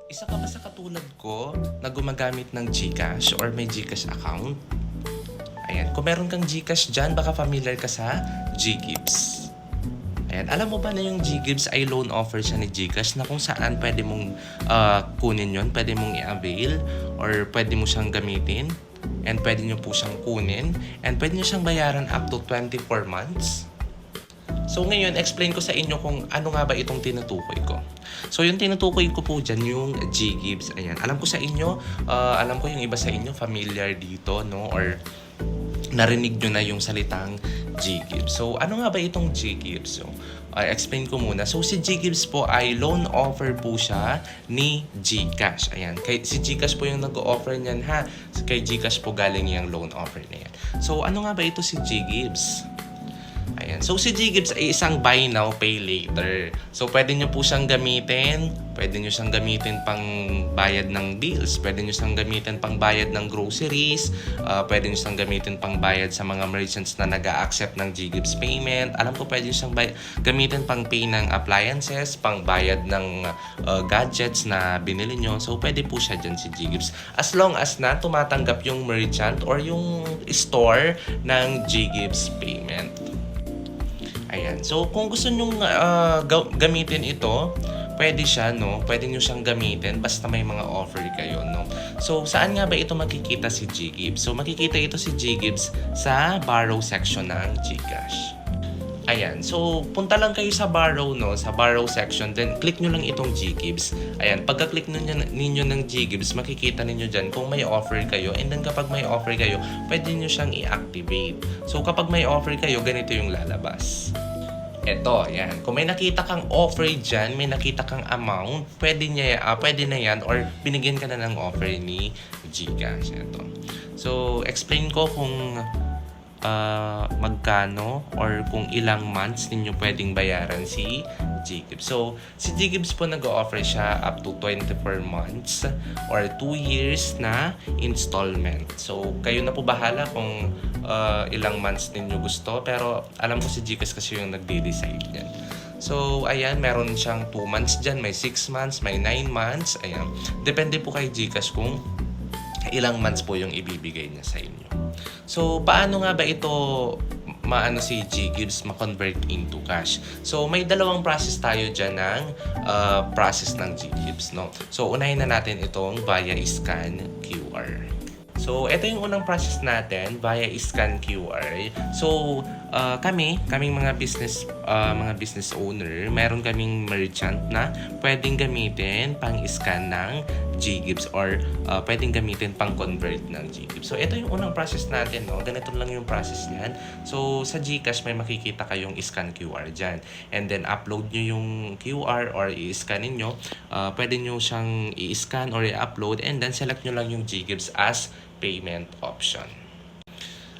Isa ka ba sa katulad ko na gumagamit ng GCash or may GCash account? Ayan, kung meron kang GCash dyan, baka familiar ka sa GGives. Ayan, alam mo ba na yung GGives ay loan offer siya ni GCash na kung saan pwede mong kunin yon, pwede mong i-avail or pwede mo siyang gamitin and pwede nyo po siyang kunin and pwede nyo siyang bayaran up to 24 months. So ngayon, explain ko sa inyo kung ano nga ba itong tinutukoy ko. So yung tinutukoy ko po dyan yung GGives. Ayan, alam ko sa inyo, alam ko yung iba sa inyo familiar dito, no? Or narinig nyo na yung salitang GGives. So ano nga ba itong GGives? So, explain ko muna. So si GGives po ay loan offer po siya ni GCash. Ayan, si GCash po yung nag-o-offer niyan ha. Kay GCash po galing yung loan offer na yan. So ano nga ba ito si GGives? Ayan. So, si GGives ay isang buy now, pay later. So, pwede nyo po siyang gamitin. Pwede nyo siyang gamitin pang bayad ng bills. Pwede nyo siyang gamitin pang bayad ng groceries. Pwede nyo siyang gamitin pang bayad sa mga merchants na nag-a-accept ng GGives payment. Alam ko pwede nyo siyang gamitin pang pay ng appliances, pang bayad ng gadgets na binili nyo. So, pwede po siya dyan si GGives. As long as na tumatanggap yung merchant or yung store ng GGives payment. Ayan. So, kung gusto nyong gamitin ito, pwede siya, no? Pwede nyo siyang gamitin basta may mga offer kayo, no? So, saan nga ba ito makikita si GGives? So, makikita ito si GGives sa borrow section ng GCash. Ayan. So, punta lang kayo sa borrow, no? Sa borrow section. Then, click nyo lang itong GGives. Ayan. Pagka-click ninyo ng GGives, makikita ninyo dyan kung may offer kayo. And then, kapag may offer kayo, pwede nyo siyang i-activate. So, kapag may offer kayo, ganito yung lalabas. Eto, ayan. Kung may nakita kang offer dyan, may nakita kang amount, pwede na yan or binigyan ka na ng offer ni GCash. Eto. So, explain ko kung magkano or kung ilang months ninyo pwedeng bayaran si GGives. So, si GGives po nag-o-offer siya up to 24 months or 2 years na installment. So, kayo na po bahala kung ilang months ninyo gusto. Pero, alam ko si GCash kasi yung nagde-decide yan. So, ayan, meron siyang 2 months dyan, may 6 months, may 9 months. Ayan. Depende po kay GCash kung ilang months po yung ibibigay niya sa inyo. So, paano nga ba ito maano si GGives ma-convert into cash? So, may dalawang process tayo dyan ng process ng GGives, no? So, unahin na natin itong via scan QR. So, ito yung unang process natin via scan QR. So, kaming mga business owner, meron kaming merchant na pwedeng gamitin pang scan ng GGives or pwedeng gamitin pang convert ng GGives. So, ito yung unang process natin, no? Ganito lang yung process niyan. So, sa GCash may makikita kayong scan QR dyan. And then, upload nyo yung QR or i-scan ninyo. Pwede nyo siyang i-scan or i-upload and then select nyo lang yung GGives as payment option.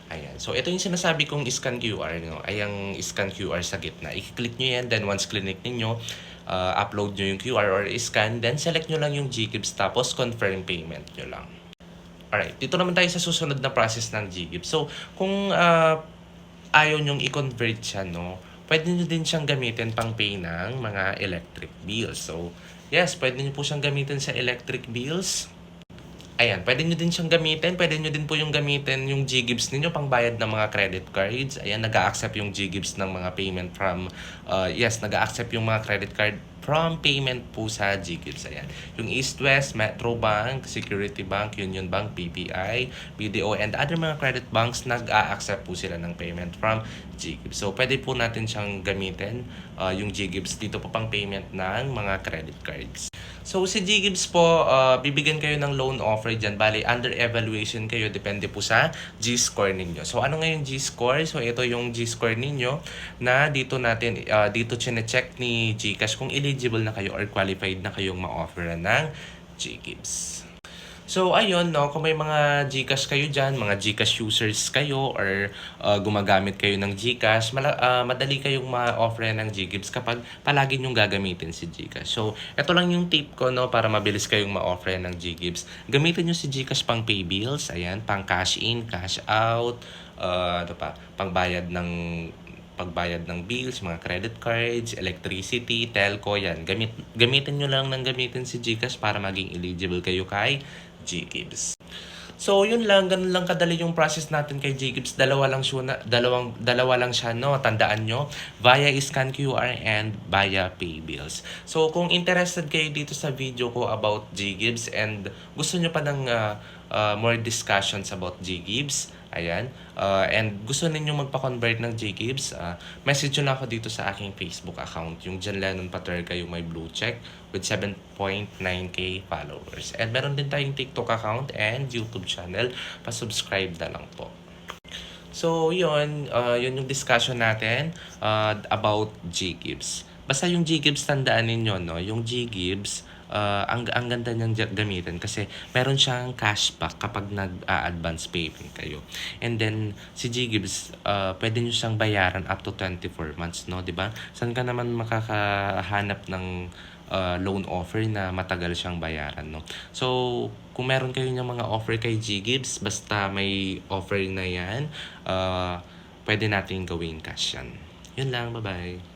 Ayan. So, ito yung sinasabi kong scan QR, no? Ay, ang scan QR sa gitna. I-click nyo yan, then once click ninyo, upload nyo yung QR or scan, then select nyo lang yung GGives, tapos confirm payment nyo lang. Alright, dito naman tayo sa susunod na process ng GGives. So, kung ayaw nyong i-convert siya, no, pwede nyo din siyang gamitin pang pay ng mga electric bills. So, yes, pwede nyo po siyang gamitin sa electric bills. Ayan, pwede nyo din siyang gamitin. Pwede nyo din po yung gamitin yung GGives ninyo pang bayad ng mga credit cards. Ayan, nag-a-accept yung GGives ng mga payment from, nag-a-accept yung mga credit card from payment po sa GGives. Ayan, yung East West, Metro Bank, Security Bank, Union Bank, PPI, BDO, and other mga credit banks, nag-a-accept po sila ng payment from GGives. So, pwede po natin siyang gamitin yung GGives dito po pang payment ng mga credit cards. So, si GGives po, bibigyan kayo ng loan offer dyan. Bali, under evaluation kayo. Depende po sa G-score ninyo. So, ano nga yung G-score? So, ito yung G-score ninyo na dito chine-check ni GCash kung eligible na kayo or qualified na kayong ma-offeran ng GGives. So, ayun, no, kung may mga GCash kayo dyan, mga GCash users kayo, or gumagamit kayo ng GCash, madali kayong ma-offer ng GGives kapag palagi nyong gagamitin si GCash. So, ito lang yung tip ko, no, para mabilis kayong ma-offer ng GGives. Gamitin nyo si GCash pang pay bills, ayan, pang cash in, cash out, pang bayad ng pagbayad ng bills, mga credit cards, electricity, telco, yan. Gamitin nyo lang ng gamitin si GCash para maging eligible kayo kay GGives. So, yun lang. Ganun lang kadali yung process natin kay GGives. Dalawa lang siya, no? Tandaan nyo. Via scan QR and via pay bills. So, kung interested kayo dito sa video ko about GGives and gusto nyo pa ng more discussions about GGives, ayan, and gusto ninyo magpa-convert ng GGives, message nyo lang ako dito sa aking Facebook account, yung John Lennon Paterca, yung may blue check with 7.9k followers. And meron din tayong TikTok account and YouTube channel. Pa-subscribe na lang po. So, yun yung discussion natin about GGives. Basta yung GGives, tandaan ninyo, no? Yung GGives, ang ganda niyang gamitin kasi meron siyang cashback kapag nag-advance payment kayo. And then, si GGives, pwede nyo siyang bayaran up to 24 months, no? Diba? Saan ka naman makakahanap ng loan offer na matagal siyang bayaran, no? So, kung meron kayo ng mga offer kay GGives, basta may offer na yan, pwede natin gawing cash yan. Yun lang, bye-bye.